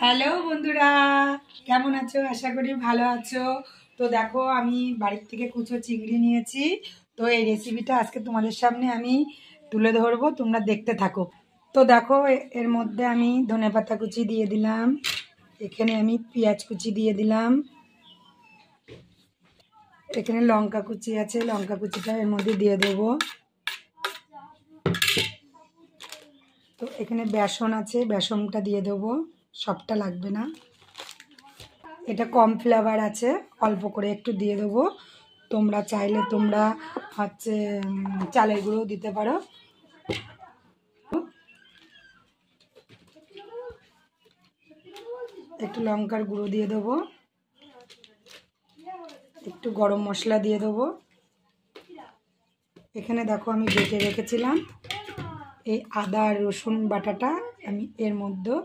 Hello বন্ধুরা, কেমন আছো? আশা করি ভালো আছো। তো দেখো, আমি বাড়ির থেকে কুচো চিংড়ি নিয়েছি। তো এই রেসিপিটা আজকে তোমাদের সামনে আমি তুলে ধরবো, তোমরা দেখতে থাকো। তো দেখো, এর মধ্যে আমি ধনেপাতা কুচি দিয়ে দিলাম, এখানে আমি পেঁয়াজ কুচি দিয়ে দিলাম, এখানে লঙ্কা কুচি আছে, লঙ্কা কুচিটা এর মধ্যে দিয়ে দেবো। তো এখানে বেসন আছে, বেসনটা দিয়ে দেবো, সবটা লাগবে না। এটা কর্নফ্লাওয়ার আছে, অল্প করে একটু দিয়ে দেবো। তোমরা চাইলে তোমরা হচ্ছে চালের গুঁড়ো দিতে পারো। একটু লঙ্কার গুঁড়ো দিয়ে দেবো, একটু গরম মশলা দিয়ে দেবো। এখানে দেখো, আমি বেটে রেখেছিলাম এই আদা আর রসুন বাটাটা আমি এর মধ্যে